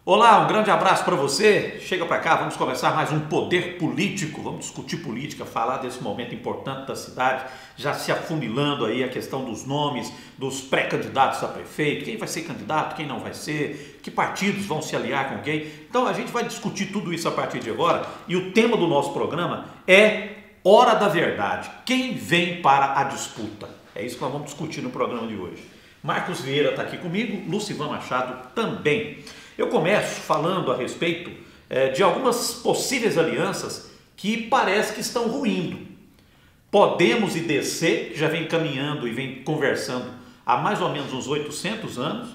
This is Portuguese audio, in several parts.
Olá, um grande abraço para você. Chega para cá, vamos começar mais um Poder Político. Vamos discutir política, falar desse momento importante da cidade, já se afunilando aí a questão dos nomes dos pré-candidatos a prefeito, quem vai ser candidato, quem não vai ser, que partidos vão se aliar com quem. Então a gente vai discutir tudo isso a partir de agora e o tema do nosso programa é Hora da Verdade. Quem vem para a disputa? É isso que nós vamos discutir no programa de hoje. Marcos Vieira está aqui comigo, Lucivan Machado também. Eu começo falando a respeito de algumas possíveis alianças que parece que estão ruindo. Podemos e DC, que já vem caminhando e vem conversando há mais ou menos uns 800 anos.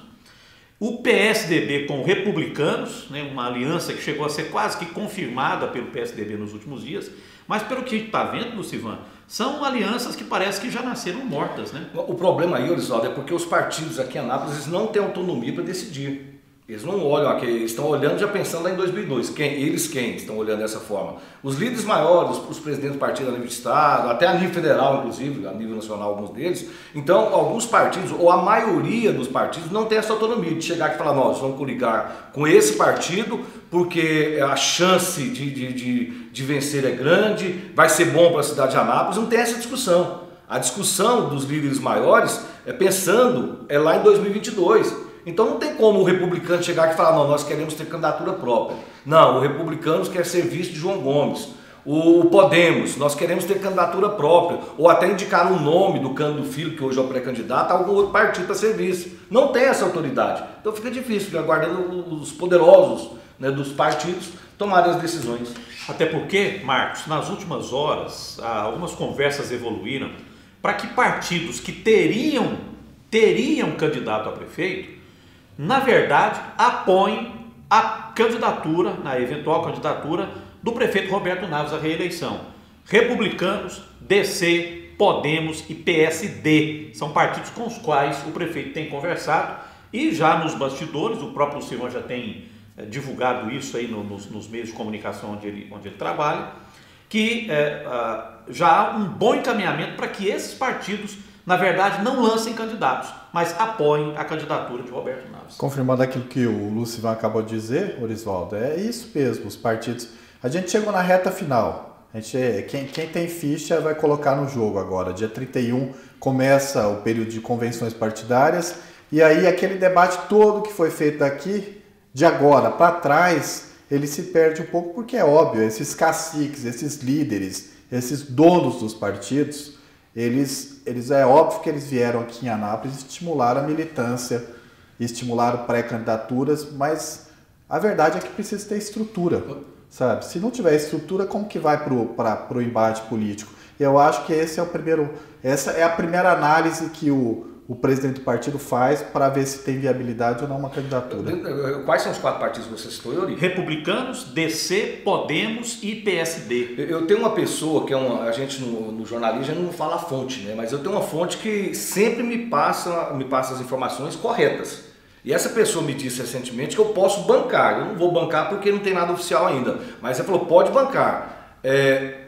O PSDB com Republicanos, né, uma aliança que chegou a ser quase que confirmada pelo PSDB nos últimos dias. Mas pelo que a gente está vendo, Lucivan, são alianças que parece que já nasceram mortas, né? O problema aí, Orivaldo, é porque os partidos aqui em Anápolis eles não têm autonomia para decidir. Eles não olham aqui, eles estão olhando já pensando lá em 2002. Quem estão olhando dessa forma? Os líderes maiores, os presidentes do partido a nível de estado, até a nível federal, inclusive, a nível nacional, alguns deles. Então, alguns partidos, ou a maioria dos partidos, não tem essa autonomia de chegar aqui e falar, nós vamos coligar com esse partido, porque a chance de vencer é grande, vai ser bom para a cidade de Anápolis. Não tem essa discussão. A discussão dos líderes maiores é pensando lá em 2022. Então não tem como o republicano chegar aqui e falar, não, nós queremos ter candidatura própria. Não, o republicano quer ser vice de João Gomes. O Podemos, nós queremos ter candidatura própria. Ou até indicar um nome do Cândido Filho, que hoje é o pré-candidato, a algum outro partido para ser vice. Não tem essa autoridade. Então fica difícil, fica aguardando os poderosos, né, dos partidos tomarem as decisões. Até porque, Marcos, nas últimas horas, algumas conversas evoluíram para que partidos que teriam candidato a prefeito, na verdade, apoiem a candidatura, na eventual candidatura, do prefeito Roberto Naves à reeleição. Republicanos, DC, Podemos e PSD são partidos com os quais o prefeito tem conversado e já nos bastidores, o próprio Lucivan já tem divulgado isso aí nos meios de comunicação onde ele trabalha, que já há um bom encaminhamento para que esses partidos, na verdade, não lancem candidatos, mas apoiem a candidatura de Roberto Naves. Confirmando aquilo que o Lucivan acabou de dizer, Orivaldo, é isso mesmo, os partidos. A gente chegou na reta final. Quem tem ficha vai colocar no jogo agora. Dia 31 começa o período de convenções partidárias e aí aquele debate todo que foi feito aqui, de agora para trás, ele se perde um pouco porque é óbvio, esses caciques, esses líderes, esses donos dos partidos, eles é óbvio que eles vieram aqui em Anápolis estimular a militância, estimular pré-candidaturas, mas a verdade é que precisa ter estrutura, sabe? Se não tiver estrutura, como que vai para o embate político? Eu acho que essa é a primeira análise que o presidente do partido faz para ver se tem viabilidade ou não uma candidatura. Quais são os 4 partidos que você citou, Euri? Republicanos, DC, Podemos e PSD. Eu tenho uma pessoa que a gente no jornalismo não fala a fonte, né? Mas eu tenho uma fonte que sempre me passa as informações corretas. E essa pessoa me disse recentemente que eu posso bancar. Eu não vou bancar porque não tem nada oficial ainda. Mas ela falou, pode bancar.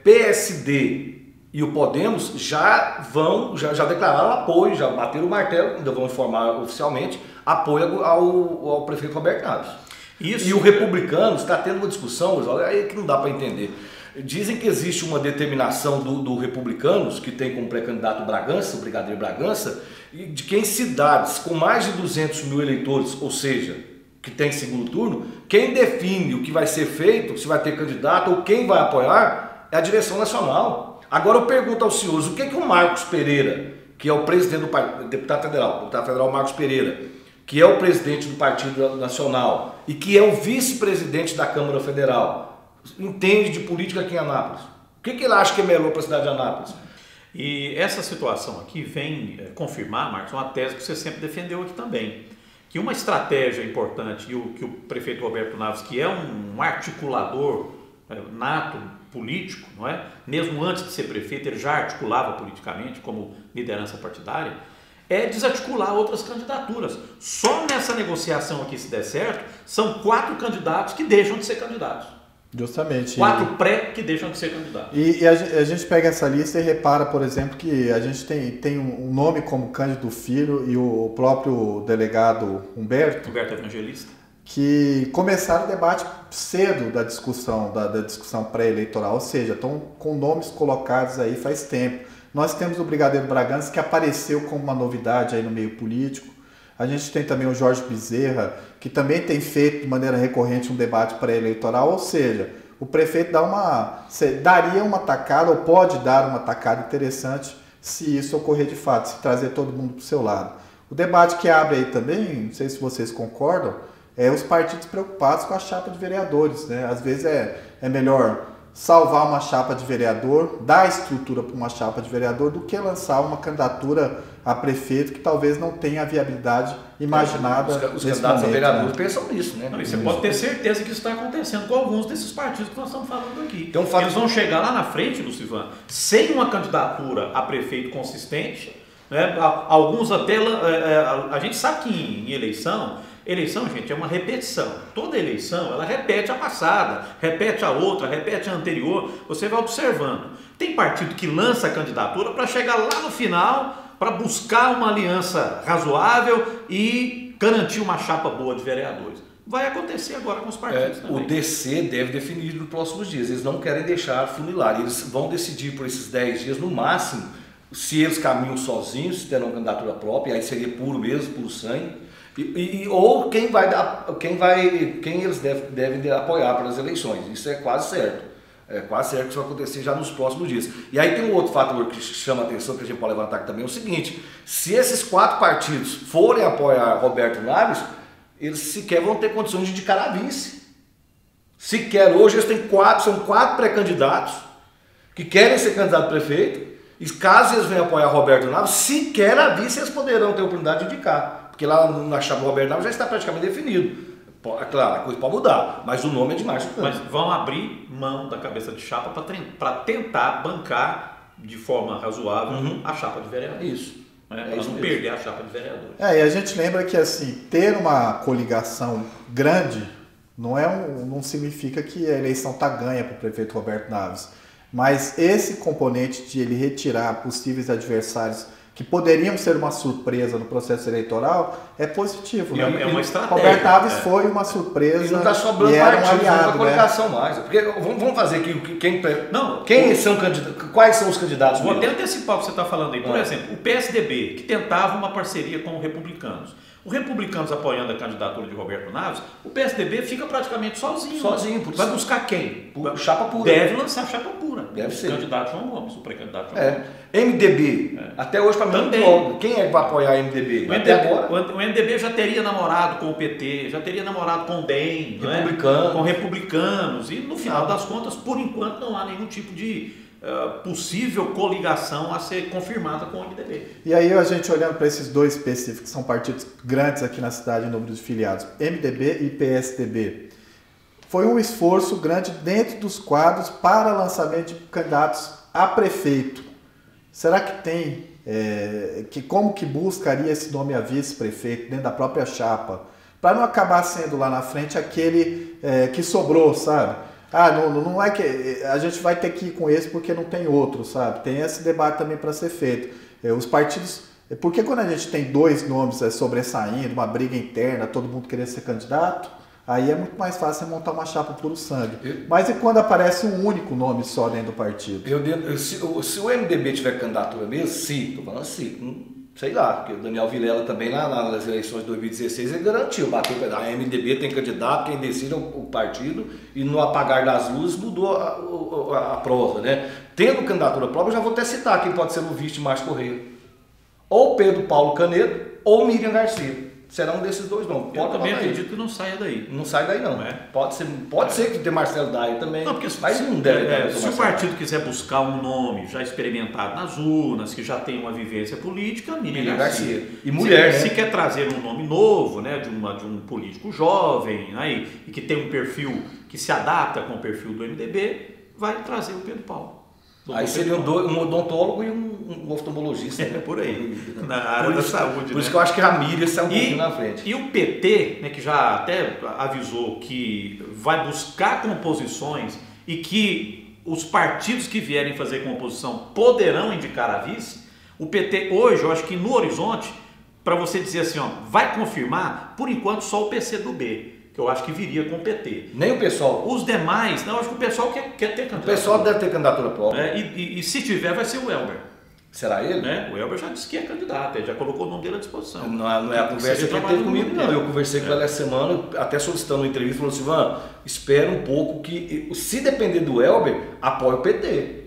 PSD e o Podemos já declararam apoio, já bateram o martelo, ainda vão informar oficialmente, apoio ao prefeito Roberto Naves. Isso. E o Republicanos está tendo uma discussão, aí que não dá para entender. Dizem que existe uma determinação do Republicanos, que tem como pré-candidato Bragança, o Brigadeiro Bragança, de que em cidades com mais de 200 mil eleitores, ou seja, que tem segundo turno, quem define o que vai ser feito, se vai ter candidato ou quem vai apoiar, é a direção nacional. Agora eu pergunto aos senhores, o que o Marcos Pereira, que é o presidente do partido, deputado federal Marcos Pereira, que é o presidente do Partido Nacional e que é o vice-presidente da Câmara Federal, entende de política aqui em Anápolis? O que ele acha que é melhor para a cidade de Anápolis? E essa situação aqui vem confirmar, Marcos, uma tese que você sempre defendeu aqui também, que uma estratégia importante que o prefeito Roberto Naves, que é um articulador nato, político, não é? Mesmo antes de ser prefeito, ele já articulava politicamente como liderança partidária, é desarticular outras candidaturas. Só nessa negociação aqui, se der certo, são 4 candidatos que deixam de ser candidatos. Justamente. 4 pré que deixam de ser candidatos. E a gente pega essa lista e repara, por exemplo, que a gente tem um nome como Cândido Filho e o próprio delegado Humberto Evangelista. que começaram o debate cedo da discussão pré-eleitoral, ou seja, estão com nomes colocados aí faz tempo. Nós temos o Brigadeiro Bragança, que apareceu como uma novidade aí no meio político. A gente tem também o Jorge Bezerra, que também tem feito de maneira recorrente um debate pré-eleitoral, ou seja, o prefeito daria uma tacada, ou pode dar uma tacada interessante se isso ocorrer de fato, se trazer todo mundo para o seu lado. O debate que abre aí também, não sei se vocês concordam, é os partidos preocupados com a chapa de vereadores, né? Às vezes é melhor salvar uma chapa de vereador, dar estrutura para uma chapa de vereador, do que lançar uma candidatura a prefeito que talvez não tenha a viabilidade imaginada. Os candidatos a vereador pensam nisso, né? Não, e você pode ter certeza que isso está acontecendo com alguns desses partidos que nós estamos falando aqui. Então, eles vão chegar lá na frente, Lucivan, sem uma candidatura a prefeito consistente, né? Alguns até... a gente sabe que em eleição, gente, é uma repetição. Toda eleição, ela repete a passada, repete a outra, repete a anterior. Você vai observando. Tem partido que lança a candidatura para chegar lá no final, para buscar uma aliança razoável e garantir uma chapa boa de vereadores. Vai acontecer agora com os partidos também. O DC deve definir nos próximos dias. Eles não querem deixar funilar. Eles vão decidir por esses 10 dias, no máximo, se eles caminham sozinhos, se terão candidatura própria, aí seria puro mesmo, puro sangue. Ou quem eles devem apoiar para as eleições. Isso é quase certo. É quase certo que isso vai acontecer já nos próximos dias. E aí tem um outro fator que chama a atenção, que a gente pode levantar aqui também, é o seguinte: se esses 4 partidos forem apoiar Roberto Naves, eles sequer vão ter condições de indicar a vice. Sequer hoje eles têm são 4 pré-candidatos que querem ser candidato a prefeito, e caso eles venham apoiar Roberto Naves, sequer a vice eles poderão ter a oportunidade de indicar. Porque lá na chapa do Roberto Naves já está praticamente definido. Claro, a coisa pode mudar, mas o nome é demais. Mas vão abrir mão da cabeça de chapa para tentar bancar de forma razoável a chapa de vereador. Isso. Para não perder a chapa de vereador. E a gente lembra que assim, ter uma coligação grande não significa que a eleição está ganha para o prefeito Roberto Naves. Mas esse componente de ele retirar possíveis adversários que poderiam ser uma surpresa no processo eleitoral é positivo. Né? É uma estratégia. Roberto Naves foi uma surpresa. E não está sobrando partido, não uma coligação mais. Porque vamos fazer aqui quais são os candidatos? Vou até antecipar o que você está falando aí. Por exemplo, o PSDB, que tentava uma parceria com os republicanos. Os republicanos apoiando a candidatura de Roberto Naves, o PSDB fica praticamente sozinho. Vai buscar quem? Chapa pura. Deve lançar chapa pura. Deve ser. O candidato João Gomes, o pré-candidato João Gomes. MDB. Até hoje, para mim, quem é que vai apoiar a MDB? O MDB já teria namorado com o PT, já teria namorado com o DEM, com republicanos. E no final das contas, por enquanto, não há nenhum tipo de possível coligação a ser confirmada com o MDB. E aí a gente olhando para esses dois específicos, que são partidos grandes aqui na cidade em número de filiados, MDB e PSDB, foi um esforço grande dentro dos quadros para lançamento de candidatos a prefeito. Será que tem, como que buscaria esse nome a vice-prefeito dentro da própria chapa, para não acabar sendo lá na frente aquele que sobrou, sabe? Não é que a gente vai ter que ir com esse porque não tem outro, sabe? Tem esse debate também para ser feito. Os partidos... Porque quando a gente tem 2 nomes sobressaindo, uma briga interna, todo mundo querendo ser candidato, aí é muito mais fácil montar uma chapa puro sangue. Mas e quando aparece um único nome só dentro do partido? Se o MDB tiver candidatura mesmo, estou falando assim... Sei lá, porque o Daniel Vilela também lá nas eleições de 2016 ele garantiu, bateu o pedaço. A MDB tem candidato, quem decide é o partido, e no apagar das luzes mudou a prova, né? Tendo candidatura própria, eu já vou até citar quem pode ser o vice de Márcio Correia. Ou Pedro Paulo Canedo, ou Miriam Garcia. Será um desses 2 nomes. Eu também acredito que não saia daí. Não sai daí não. Pode ser que tenha Marcelo Daia também. Não, porque mas não deve se o partido quiser buscar um nome já experimentado nas urnas, que já tem uma vivência política, Miriam Garcia. E mulher, se quer trazer um nome novo, né, de um político jovem, aí, e que tem um perfil que se adapta com o perfil do MDB, vai trazer o Pedro Paulo. Aí seria um odontólogo e um oftalmologista. Por aí, na área da saúde. Por isso que eu acho que a Miriam está um pouquinho na frente. E o PT, né, que já até avisou que vai buscar composições e que os partidos que vierem fazer composição poderão indicar a vice, o PT hoje, eu acho que no horizonte, para você dizer assim, vai confirmar, por enquanto só o PCdoB. que eu acho que viria com o PT. Nem o pessoal. Os demais, não, eu acho que o pessoal quer ter candidatura. O pessoal deve ter candidatura própria. E se tiver, vai ser o Elber. Será ele? Né? O Elber já disse que é candidato, ele já colocou o nome dele à disposição. Não é a conversa que ele teve comigo, não. Eu conversei com ele essa semana, até solicitando uma entrevista, falou assim, Ivan, espera um pouco que, se depender do Elber, apoia o PT.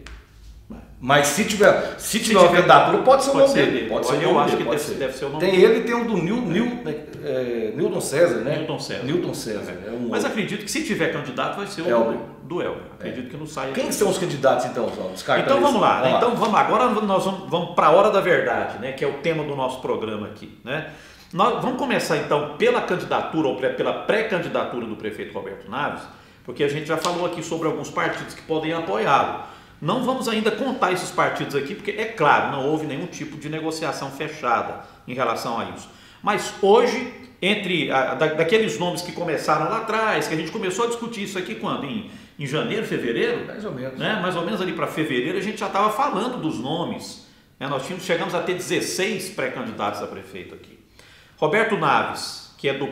Mas se tiver uma candidatura, pode ser o nome dele. Pode ser eu acho que deve ser o nome dele. Tem ele e tem o do Newton César, né? Newton César. Mas acredito que se tiver candidato, vai ser o do Elber. Acredito que não saia. Quem são os candidatos, então, João? Então vamos lá. Né? Então vamos lá. Agora nós vamos para a hora da verdade, né? Que é o tema do nosso programa aqui. Né? Nós vamos começar então pela candidatura ou pela pré-candidatura do prefeito Roberto Naves, porque a gente já falou aqui sobre alguns partidos que podem apoiá-lo. Não vamos ainda contar esses partidos aqui, porque é claro, não houve nenhum tipo de negociação fechada em relação a isso. Mas hoje, daqueles nomes que começaram lá atrás, que a gente começou a discutir isso aqui quando? Em janeiro, fevereiro? Mais ou menos. Né? Mais ou menos ali para fevereiro a gente já estava falando dos nomes. Né? Nós chegamos a ter 16 pré-candidatos a prefeito aqui. Roberto Naves, que é do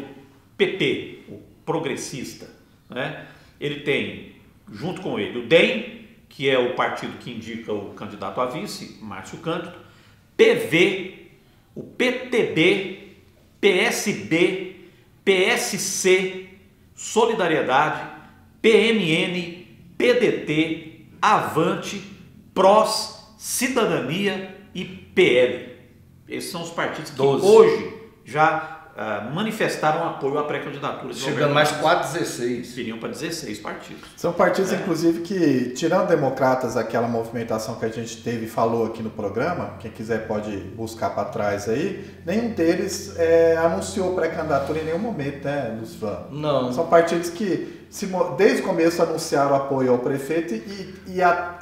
PP, o progressista, né? Ele tem, junto com ele, o DEM, que é o partido que indica o candidato a vice, Márcio Cândido, PV, o PTB, PSB, PSC, Solidariedade, PMN, PDT, Avante, PROS, Cidadania e PL. Esses são os partidos que hoje já manifestaram apoio à pré-candidatura. Chegando mais 16. Viriam para 16 partidos. São partidos, inclusive, que, tirando democratas, aquela movimentação que a gente teve e falou aqui no programa, quem quiser pode buscar para trás aí, nenhum deles anunciou pré-candidatura em nenhum momento, né, Lucivan? Não. São partidos que, desde o começo, anunciaram apoio ao prefeito e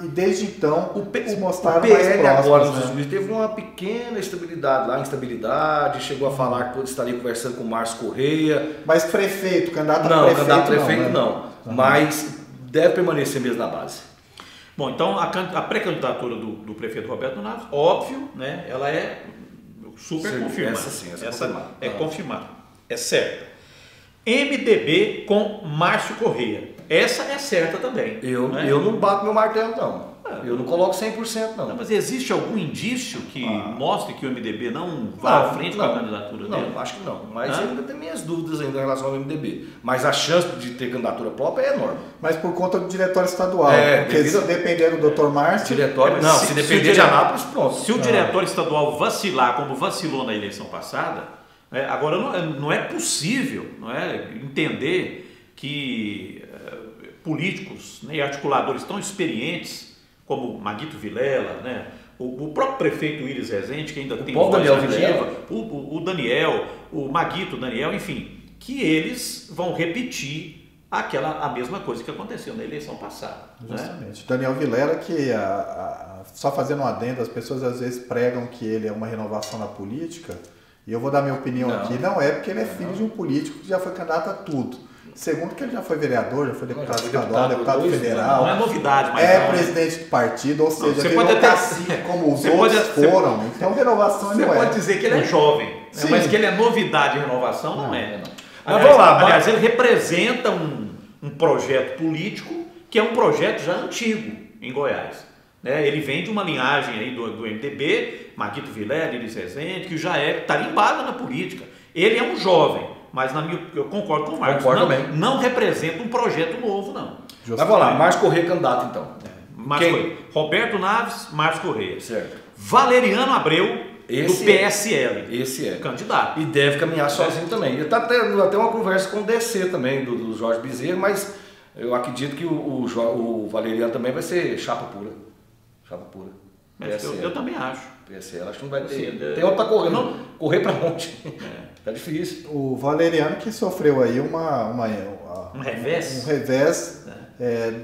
desde então se mostraram mais próximos. O PL agora, nos Estados Unidos, teve uma pequena estabilidade lá, instabilidade, chegou a falar que estaria conversando com o Márcio Correia. Mas prefeito, candidato a prefeito não. Mas deve permanecer mesmo na base. Bom, então a pré-candidatura do prefeito Roberto Naves, óbvio, né, ela é super confirmada. Essa é confirmada, é certa. MDB com Márcio Correia, essa é certa também. Eu não bato meu martelo, não. Eu não coloco 100%, não. Mas existe algum indício que mostre que o MDB não vá à frente com a candidatura dele? Não, acho que não. Mas eu ainda tenho minhas dúvidas ainda em relação ao MDB. Mas a chance de ter candidatura própria é enorme. Mas por conta do diretório estadual. Porque se depender do Dr. Márcio... Se depender de Anápolis, pronto. Se o diretório estadual vacilar como vacilou na eleição passada, agora não é possível entender que políticos, né, e articuladores tão experientes como Maguito Vilela, né, o próprio prefeito Iris Rezende, que ainda tem voz ativa, o Daniel, o Maguito Daniel, enfim, que eles vão repetir a mesma coisa que aconteceu na eleição passada. Justamente. Né? Daniel Vilela, que só fazendo um adendo, as pessoas às vezes pregam que ele é uma renovação na política, e eu vou dar minha opinião aqui, não é porque ele é filho de um político que já foi candidato a tudo. Segundo que ele já foi vereador, já foi deputado estadual, deputado federal. Não é novidade, mas presidente do partido, ou seja, você pode até como os outros foram. Então renovação não é. Você pode dizer que ele é jovem, mas que ele é novidade e renovação não é. Aliás, ele representa um projeto político que é um projeto já antigo em Goiás. Ele vem de uma linhagem aí do MDB, Maguito Vilela, Iris Rezende, que já é tarimbada na política. Ele é um jovem. Mas eu concordo com o Marcos, não representa um projeto novo, não. Mas vamos lá, Márcio Correia candidato, então. Correia. Roberto Naves, Márcio Correia. Certo. Valeriano Abreu, do PSL. Esse é. Candidato. E deve caminhar sozinho também. Ele está tendo até uma conversa com o DC também, do Jorge Bezerra, mas eu acredito que o Valeriano também vai ser chapa pura. Chapa pura. Eu também acho. PSL, acho que não vai ter. Tem outro tá correndo. Correr para onde? Tá difícil. O Valeriano que sofreu aí um revés,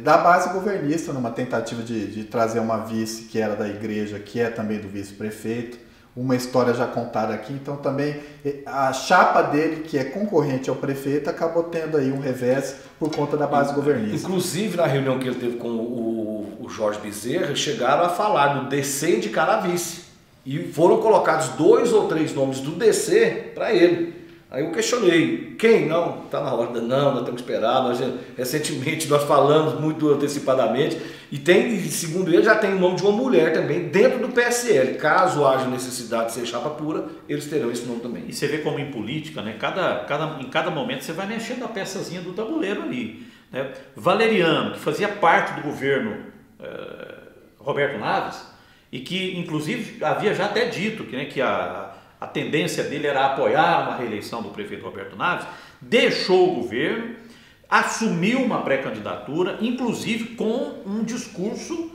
da base governista, numa tentativa de trazer uma vice que era da igreja, que é também do vice-prefeito. Uma história já contada aqui, então também a chapa dele, que é concorrente ao prefeito, acabou tendo aí um revés por conta da base governista. Inclusive, na reunião que ele teve com o Jorge Bezerra, chegaram a falar do DC indicar a vice. E foram colocados 2 ou 3 nomes do DC para ele. Aí eu questionei, quem? Não, está na hora, não, nós temos que esperar. Recentemente nós falamos muito antecipadamente e segundo ele, já tem o nome de uma mulher também dentro do PSL. Caso haja necessidade de ser chapa pura, eles terão esse nome também. E você vê como em política, né? Em cada momento você vai mexendo a peçazinha do tabuleiro ali. Né? Valeriano, que fazia parte do governo Roberto Naves, e que inclusive havia já até dito que a tendência dele era apoiar uma reeleição do prefeito Roberto Naves, deixou o governo, assumiu uma pré-candidatura, inclusive com um discurso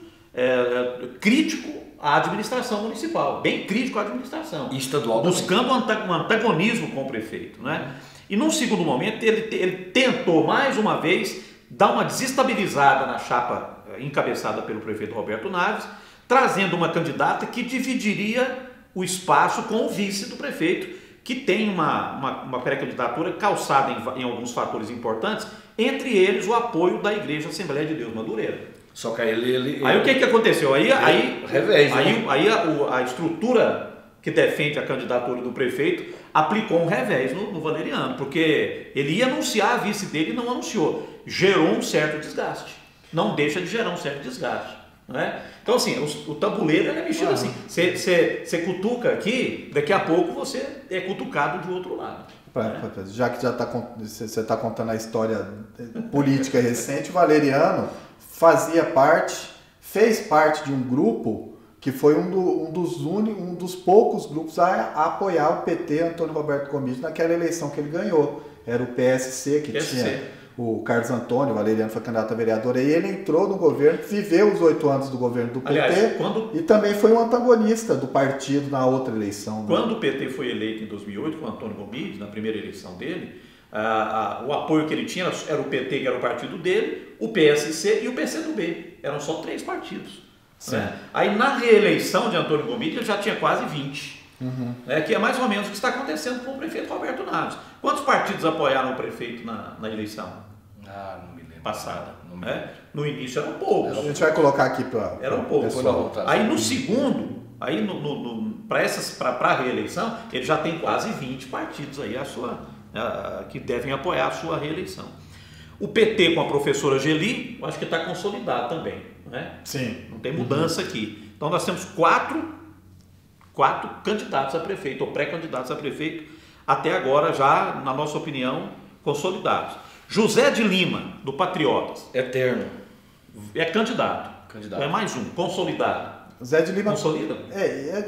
crítico à administração municipal, bem crítico à administração, e estadual buscando um antagonismo com o prefeito. Né? E num segundo momento ele tentou mais uma vez dar uma desestabilizada na chapa encabeçada pelo prefeito Roberto Naves, trazendo uma candidata que dividiria o espaço com o vice do prefeito, que tem uma pré-candidatura calçada em alguns fatores importantes, entre eles o apoio da Igreja Assembleia de Deus Madureira. Só que aí o que aconteceu? Aí né? A estrutura que defende a candidatura do prefeito aplicou um revés no Valeriano, porque ele ia anunciar a vice dele e não anunciou. Gerou um certo desgaste. Não deixa de gerar um certo desgaste. Não é? Então assim, o tabuleiro é mexido assim. Você cutuca aqui, daqui a pouco você é cutucado de outro lado. Já que você está contando a história política recente, o Valeriano fez parte de um grupo que foi um dos poucos grupos a apoiar o PT, Antônio Roberto Comídio, naquela eleição que ele ganhou. Era o PSC, que tinha o Carlos Antônio, o Valeriano foi candidato a vereador, e ele entrou no governo, viveu os 8 anos do governo do PT, e também foi um antagonista do partido na outra eleição. Quando o PT foi eleito em 2008 com o Antônio Comídio, na primeira eleição dele, o apoio que ele tinha era o PT, que era o partido dele, o PSC e o PCdoB. Eram só 3 partidos. Né? Aí na reeleição de Antônio Comídio ele já tinha quase 20. Que é mais ou menos o que está acontecendo com o prefeito Roberto Naves. Quantos partidos apoiaram o prefeito na eleição? Não me lembro. Passada. No início eram poucos. A gente vai colocar aqui para. Eram poucos. Aí no segundo, para a reeleição, ele já tem quase 20 partidos aí que devem apoiar a sua reeleição. O PT com a professora Geli, eu acho que está consolidado também. Né? Sim. Não tem mudança aqui. Então nós temos 4 candidatos a prefeito, ou pré-candidatos a prefeito, até agora já, na nossa opinião, consolidados. José de Lima, do Patriotas. Eterno. É candidato. É mais um, consolidado. Zé de Lima consolida?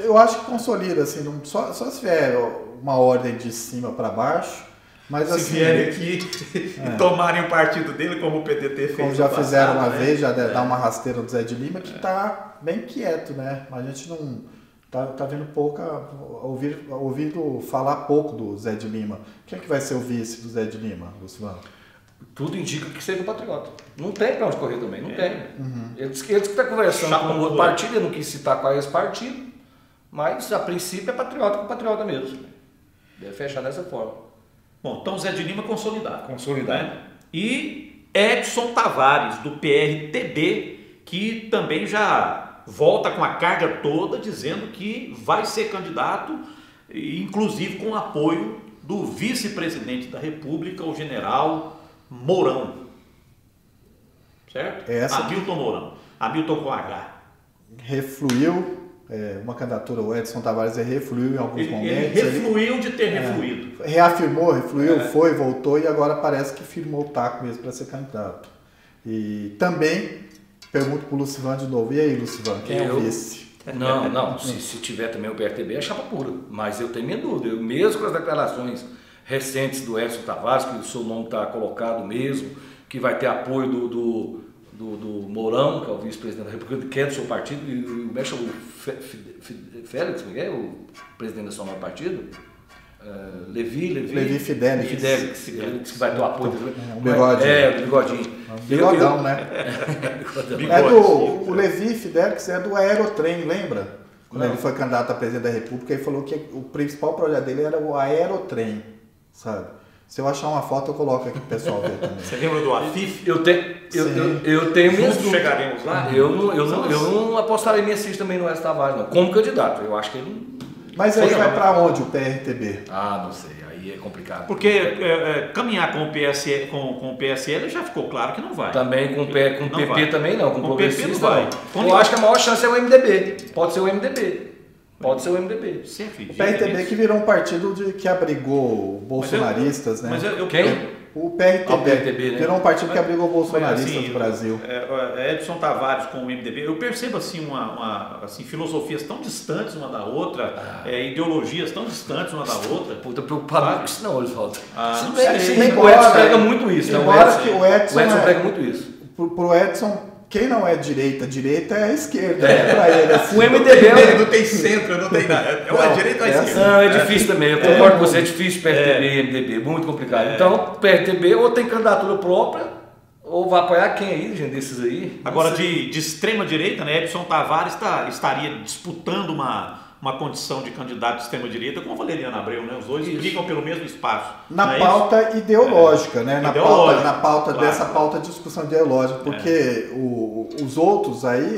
Eu acho que consolida, assim, só se vier uma ordem de cima para baixo. Mas, se assim, vierem aqui e tomarem o partido dele, como o PDT fez. Como já fizeram uma vez, já dá uma rasteira do Zé de Lima, que está bem quieto, né? A gente não tá vendo ouvindo falar pouco do Zé de Lima. Quem é que vai ser o vice do Zé de Lima, Luciano? Tudo indica que seja o Patriota. Não tem para onde correr também, não tem. Ele disse que está conversando com outro partido, ele não quis citar qual é esse partido, mas a princípio é Patriota com Patriota mesmo. Deve fechar dessa forma. Bom, então Zé de Lima consolidado. Né? E Edson Tavares, do PRTB, que também já volta com a carga toda, dizendo que vai ser candidato, inclusive com apoio do vice-presidente da República, o general Mourão. Certo? Hamilton Mourão. Hamilton com H. Refluiu. Uma candidatura, o Edson Tavares refluiu em alguns momentos. Ele refluiu de ter refluído. Reafirmou, refluiu, foi, voltou e agora parece que firmou o taco mesmo para ser candidato. E também, pergunto para o Lucivan de novo, e aí, Lucivan, quem é o vice? Não, se tiver também o PRTB é chapa pura, mas eu tenho minha dúvida, mesmo com as declarações recentes do Edson Tavares, que o seu nome está colocado mesmo, que vai ter apoio do Mourão, que é o vice-presidente da República, que é do seu partido, e o Félix, que é o presidente nacional do partido, Levi Fidelix, que vai ter o apoio dele. O bigodinho. O bigodinho. Bigodão, né? O Levi Fidelix é do Aerotrem, lembra? Quando ele foi candidato a presidente da República, ele falou que o principal projeto dele era o Aerotrem, sabe? Se eu achar uma foto, eu coloco aqui pro pessoal ver também. Você lembra do AFIF? Eu tenho mesmo. Chegaremos lá? Eu não apostarei minha ficha também no Edson Tavares, não. Como candidato, eu acho que ele não. Mas aí vai para onde o PRTB? Não sei. Aí Aí é complicado. Porque caminhar com o PSL já ficou claro que não vai. Também com o PP vai. Também não, com o progressista não vai. Eu acho que a maior chance é o MDB. Pode ser o MDB. Pode ser o MDB. O PRTB que virou um partido que abrigou bolsonaristas, né? Mas quem? O PRTB, né? Virou um partido que abrigou bolsonaristas do Brasil. Edson Tavares com o MDB, eu percebo assim, filosofias tão distantes uma da outra, ideologias tão distantes uma da outra. Puta, preocupado com isso não, Oswaldo. O Edson prega muito isso. O Edson prega muito isso. Pro Edson, quem não é direita é a esquerda. Pra ele, assim. O MDB não tem centro, não tem nada. É uma direita ou a esquerda. Não, é difícil também. Eu concordo com você, é difícil PRTB e MDB, muito complicado. Então, PRTB ou tem candidatura própria, ou vai apoiar quem aí, gente, desses aí? Agora, de extrema direita, né? Edson Tavares estaria disputando uma condição de candidato de extrema-direita com a Valeriana Abreu, né? Os dois brigam pelo mesmo espaço. Na pauta ideológica, né? Na pauta claro, dessa pauta de discussão ideológica, porque os outros aí,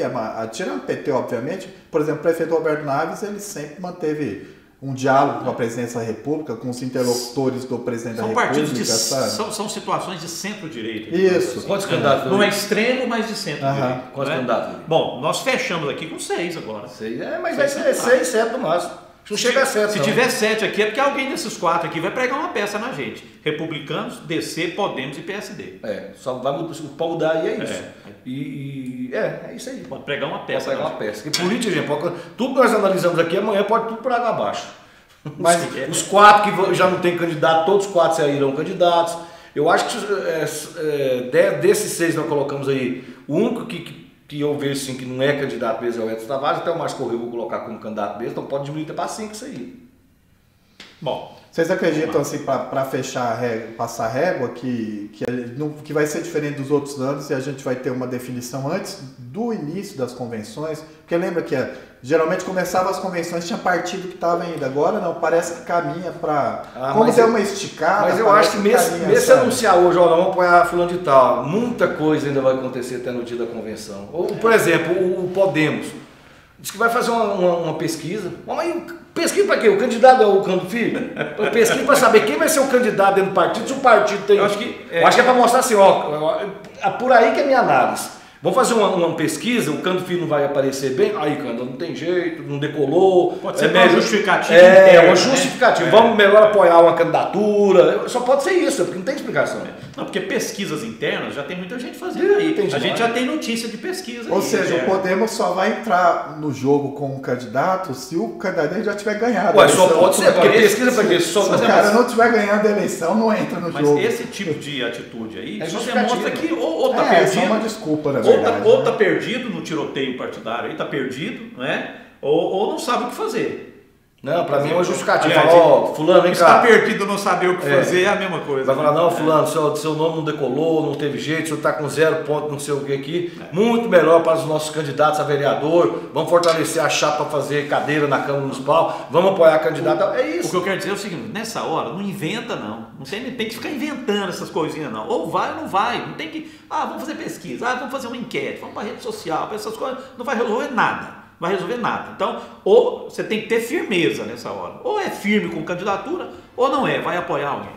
tirando o PT, obviamente, por exemplo, o prefeito Roberto Naves, ele sempre manteve um diálogo com a presidência da República, com os interlocutores do presidente da República. São situações de centro-direita. Isso. Quantos candidatos? Não é extremo, mas de centro-direita. Quantos candidatos? Bom, nós fechamos aqui com 6 agora. 6, mas vai ser 6, 7 no máximo. Não chega a 7. Se tiver 7 aqui, é porque alguém desses 4 aqui vai pregar uma peça na gente. Republicanos, DC, Podemos e PSD. Só vai mudar aí, é isso. É isso aí. Pode pregar uma peça. Porque política, gente, tudo que nós analisamos aqui amanhã pode tudo por água abaixo. Mas os 4 que já não tem candidato, todos os 4 saíram candidatos. Eu acho que desses 6 nós colocamos aí, o único que eu vejo assim, que não é candidato mesmo é o Edson Tavares, até o Márcio Correia eu vou colocar como candidato mesmo, então pode diminuir até para 5 isso aí. Bom, vocês acreditam assim, para fechar passar a régua, que vai ser diferente dos outros anos e a gente vai ter uma definição antes do início das convenções? Porque lembra que geralmente começava as convenções, tinha partido que estava ainda, agora não, parece que caminha para... como der uma esticada... Mas eu acho que mesmo se anunciar hoje, vamos apoiar fulano de tal, muita coisa ainda vai acontecer até no dia da convenção. Ou, por exemplo, o Podemos diz que vai fazer uma pesquisa. Mas pesquisa para quê? O candidato é o Cândido Filho? Pesquisa para saber quem vai ser o candidato dentro do partido, se o partido tem... Eu acho que é para mostrar assim, por aí que é a minha análise. Vamos fazer uma pesquisa, o Cândido Filho não vai aparecer bem, aí Cândido, não tem jeito, não decolou. Pode ser uma justificativa. Uma justificativa. Vamos melhor apoiar uma candidatura, só pode ser isso, porque não tem explicação. Não, porque pesquisas internas já tem muita gente fazendo aí. A gente já tem notícia de pesquisa. Ou seja, o Podemos só vai entrar no jogo com um candidato se o candidato já tiver ganhado. Só pode ser, porque pesquisa para quê? Se o cara não tiver ganhando a eleição, não entra no jogo. Mas esse tipo de atitude aí só demonstra que ou tá perdido. É só uma desculpa, na verdade. Ou tá perdido no tiroteio partidário aí, tá perdido, né? Ou não sabe o que fazer. Não, pra mim é uma justificativa. Fulano, vem cá. Está perdido, não saber o que fazer, é a mesma coisa. Vai falar, não, fulano, seu nome não decolou, não teve jeito, o senhor está com 0 ponto, não sei o que aqui. Muito melhor para os nossos candidatos a vereador. Vamos fortalecer a chapa para fazer cadeira na Câmara Municipal. Vamos apoiar a candidata. É isso. O que eu quero dizer é o seguinte, nessa hora, não inventa não. Não tem que ficar inventando essas coisinhas não. Ou vai ou não vai. Não tem que, vamos fazer pesquisa, vamos fazer uma enquete, vamos para a rede social, para essas coisas. Não vai resolver nada. Vai resolver nada. Então, ou você tem que ter firmeza nessa hora. Ou é firme com candidatura, ou não é, vai apoiar alguém.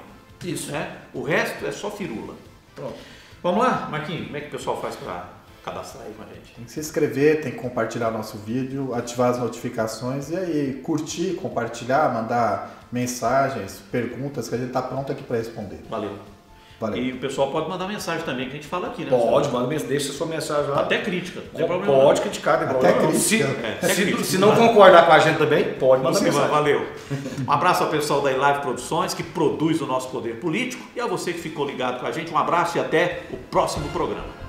Isso. O resto é só firula. Pronto. Vamos lá, Marquinhos, como é que o pessoal faz para cadastrar aí com a gente? Tem que se inscrever, tem que compartilhar nosso vídeo, ativar as notificações e aí curtir, compartilhar, mandar mensagens, perguntas que a gente está pronto aqui para responder. Valeu. E o pessoal pode mandar mensagem também, que a gente fala aqui, né? Pode, deixa sua mensagem lá. Até crítica, não tem problema. Pode criticar, tem problema. Até crítica. Se não concordar com a gente também, pode mandar mensagem. Valeu. Um abraço ao pessoal da Live Produções, que produz o nosso poder político, e a você que ficou ligado com a gente, um abraço e até o próximo programa.